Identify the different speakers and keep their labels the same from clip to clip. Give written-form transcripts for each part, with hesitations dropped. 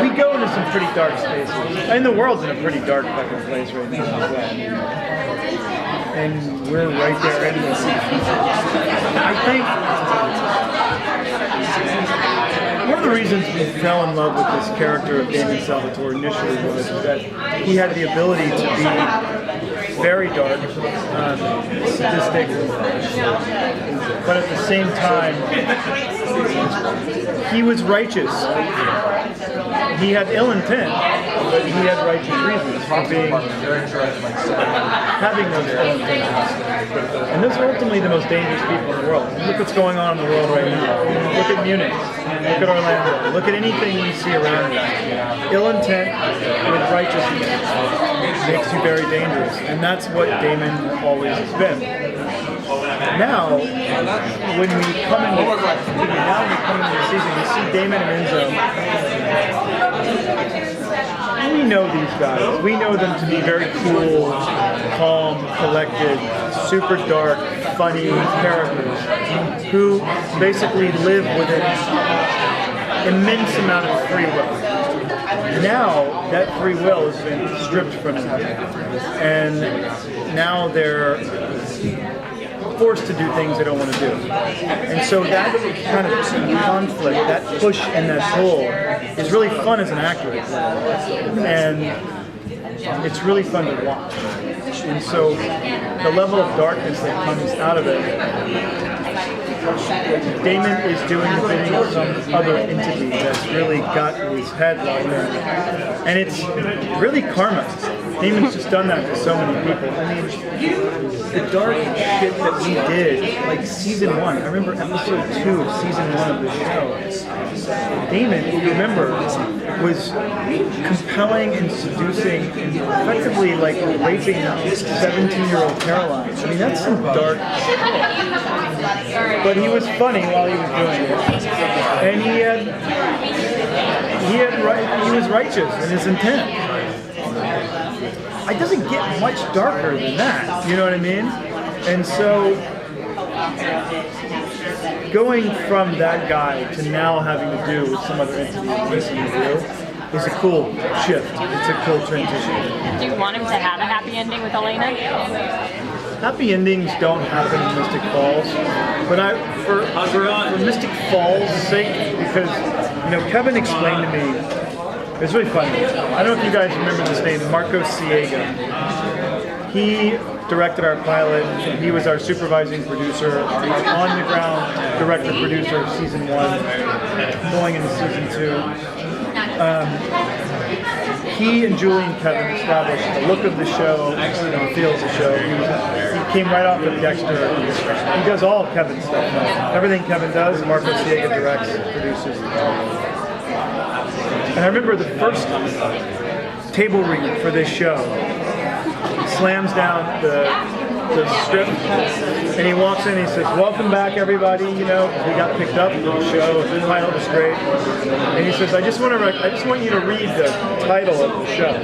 Speaker 1: We go into some pretty dark spaces. And the world's in a pretty dark fucking place right now as well. And we're right there in this. I think one of the reasons we fell in love with this character of Damon Salvatore initially was that he had the ability to be very dark, sadistic, but at the same time, he was righteous. He had ill intent, but he had righteous reasons for having those ill intents. And those are ultimately the most dangerous people in the world. Look what's going on in the world right now. Look at Munich. Look at Orlando. Look at anything you see around you. Ill intent with righteousness makes you very dangerous. And that's what Damon always has been. Now, when we come into the season, we see Damon and Enzo. We know these guys. We know them to be very cool, calm, collected, super dark, funny characters who basically live with an immense amount of free will. Now, that free will has been stripped from them. And now they're forced to do things they don't want to do. And so that kind of conflict, that push and that pull is really fun as an actor. And it's really fun to watch. And so the level of darkness that comes out of it, Damon is doing the bidding of some other entity that's really got his head locked in. And it's really karma. Damon's just done that to so many people. I mean, the dark shit that we did, like season 1, I remember episode 2 of season 1 of the show. Damon, if you remember, was compelling and seducing and effectively like raping 17-year-old Caroline. I mean, that's some dark shit. But he was funny while he was doing it. And he was righteous in his intent. It doesn't get much darker than that, you know what I mean? And so, going from that guy to now having to do with some other entity listening to you is a cool shift. It's a cool transition.
Speaker 2: Do you want him to have a happy ending with Elena?
Speaker 1: Happy endings don't happen in Mystic Falls, but for Mystic Falls' sake, because Kevin explained to me. It's really funny. I don't know if you guys remember this name, Marco Siega. He directed our pilot. He was our supervising producer, our on-the-ground director-producer of season 1, going into season 2. He and Julie and Kevin established the look of the show, the feel of the show. He came right off of Dexter. He does all Kevin's stuff now. Everything Kevin does, Marco Siega directs, produces. And I remember the first table read for this show. He slams down the script, and he walks in and he says, "Welcome back, everybody. We got picked up for the show. The pilot was great." And he says, "I just want you to read the title of the show.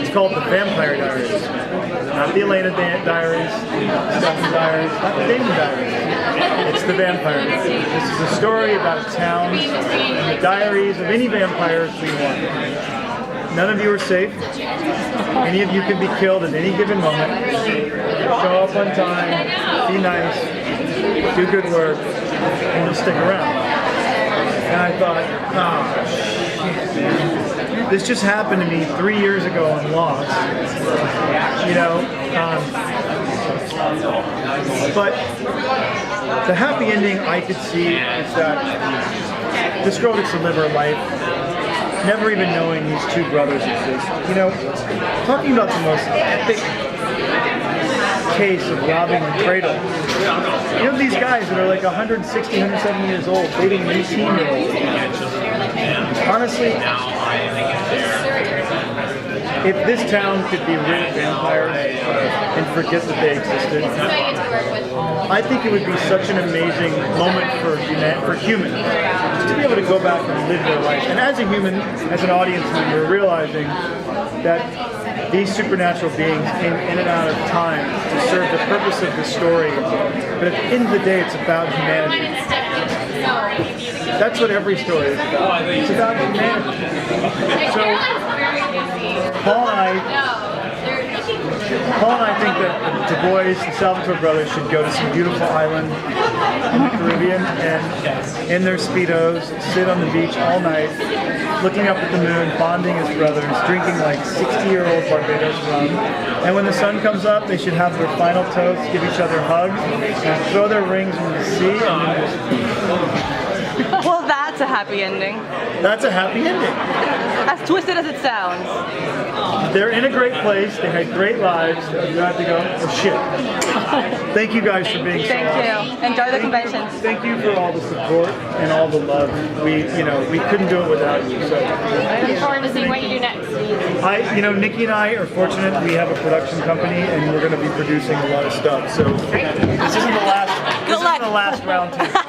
Speaker 1: It's called The Vampire Diaries, not the Elena Diaries, not the Stefan Diaries, not the Damon Diaries. It's The Vampire Diaries. This is a story about a town and the diaries of any vampires we want. None of you are safe. Any of you can be killed at any given moment. Show up on time, be nice, do good work, and you'll stick around." And I thought, shit. This just happened to me 3 years ago on Lost. But the happy ending I could see is that this girl gets to live her life, never even knowing these two brothers exist. Talking about the most epic case of robbing a cradle. These guys that are like 160, 170 years old, dating an 18-year-old. Honestly, if this town could be rid of vampires and forget that they existed, I think it would be such an amazing moment for humans to be able to go back and live their life. And as a human, as an audience member, realizing that these supernatural beings came in and out of time to serve the purpose of the story. But at the end of the day, it's about humanity. That's what every story is about. It's about humanity. So Paul and I think that Du Bois and Salvatore brothers should go to some beautiful island in the Caribbean and in their Speedos sit on the beach all night, looking up at the moon, bonding as brothers, drinking like 60-year-old Barbados rum. And when the sun comes up, they should have their final toast, give each other hugs, and throw their rings in the sea. And then just...
Speaker 3: Well, that's a happy ending.
Speaker 1: That's a happy ending.
Speaker 3: As twisted as it sounds.
Speaker 1: They're in a great place. They had great lives. You have to go. Oh shit! Thank you guys for being.
Speaker 3: Thank you. Enjoy the conventions.
Speaker 1: Thank you for all the support and all the love. We couldn't do it without you. So
Speaker 2: Looking forward to seeing what you do next.
Speaker 1: Nikki and I are fortunate. We have a production company, and we're going to be producing a lot of stuff. So this isn't the last. This isn't the last round table.